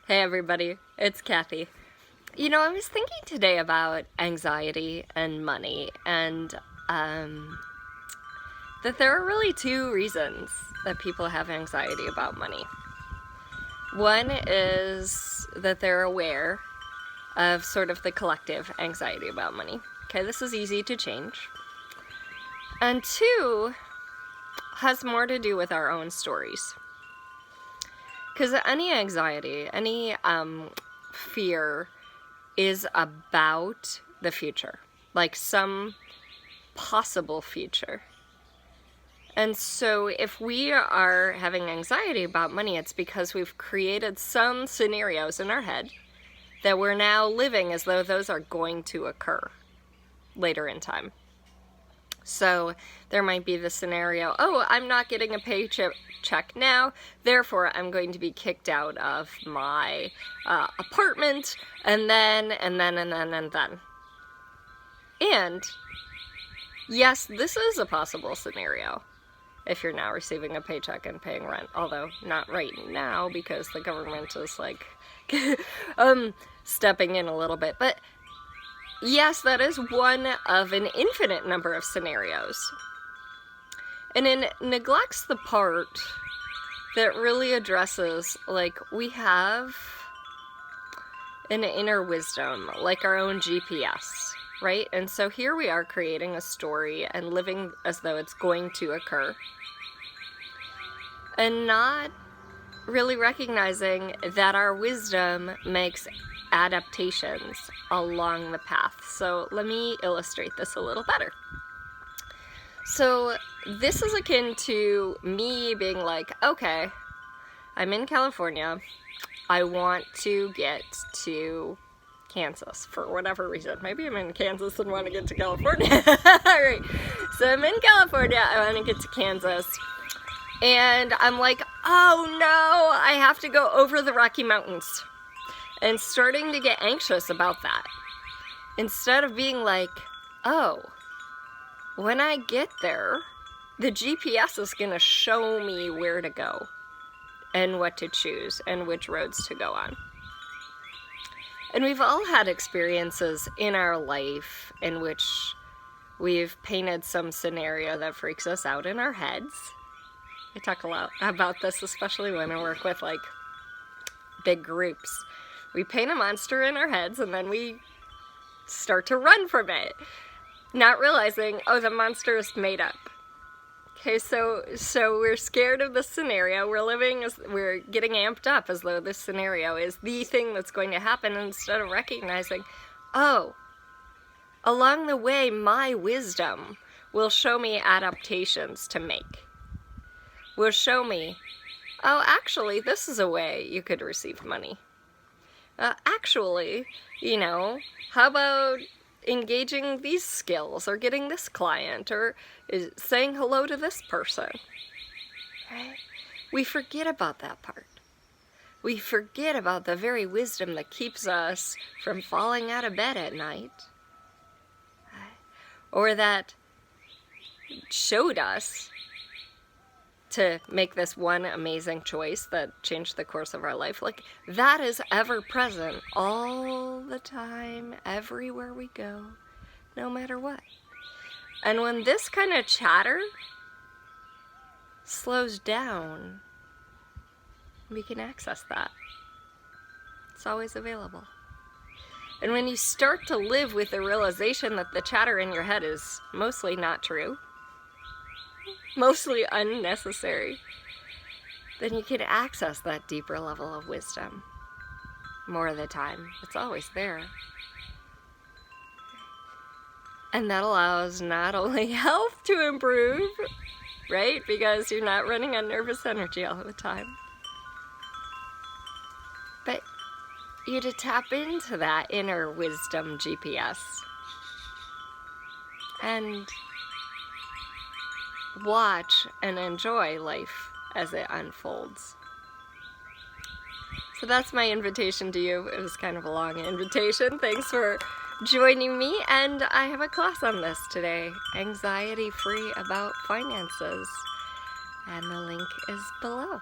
Hey everybody, it's Kathy. I was thinking today about anxiety and money, and that there are really two reasons that people have anxiety about money. One is that they're aware of sort of the collective anxiety about money. Okay, this is easy to change. And two has more to do with our own stories. Because any anxiety, any fear is about the future, like some possible future. And so if we are having anxiety about money, it's because we've created some scenarios in our head that we're now living as though those are going to occur later in time. So there might be the scenario, oh, I'm not getting a paycheck now, therefore I'm going to be kicked out of my apartment, and then. And yes, this is a possible scenario if you're now receiving a paycheck and paying rent, although not right now because the government is like stepping in a little bit. But yes, that is one of an infinite number of scenarios. And it neglects the part that really addresses, like, we have an inner wisdom, like our own GPS, right? And so here we are creating a story and living as though it's going to occur, and not really recognizing that our wisdom makes adaptations along the path. So let me illustrate this a little better. So this is akin to me being like, okay, I'm in California. I want to get to Kansas for whatever reason. Maybe I'm in Kansas and want to get to California. Alright, so I'm in California. I want to get to Kansas. And I'm like, oh no, I have to go over the Rocky Mountains. And starting to get anxious about that. Instead of being like, oh, when I get there, the GPS is going to show me where to go and what to choose and which roads to go on. And we've all had experiences in our life in which we've painted some scenario that freaks us out in our heads. I talk a lot about this, especially when I work with like big groups. We paint a monster in our heads and then we start to run from it, not realizing, oh, the monster is made up. Okay, so we're scared of this scenario. We're getting amped up as though this scenario is the thing that's going to happen, instead of recognizing, oh, along the way, my wisdom will show me adaptations to make. Will show me, oh, actually, this is a way you could receive money. Actually, how about engaging these skills, or getting this client, or saying hello to this person, right? We forget about that part. We forget about the very wisdom that keeps us from falling out of bed at night, right? Or that showed us to make this one amazing choice that changed the course of our life. Like, that is ever present all the time, everywhere we go, no matter what. And when this kind of chatter slows down, we can access that. It's always available. And when you start to live with the realization that the chatter in your head is mostly not true, mostly unnecessary, then you can access that deeper level of wisdom more of the time. It's always there. And that allows not only health to improve, right? Because you're not running on nervous energy all the time, but you to tap into that inner wisdom GPS and watch and enjoy life as it unfolds. So that's my invitation to you. It was kind of a long invitation. Thanks for joining me, and I have a class on this today, anxiety free about finances, and the link is below.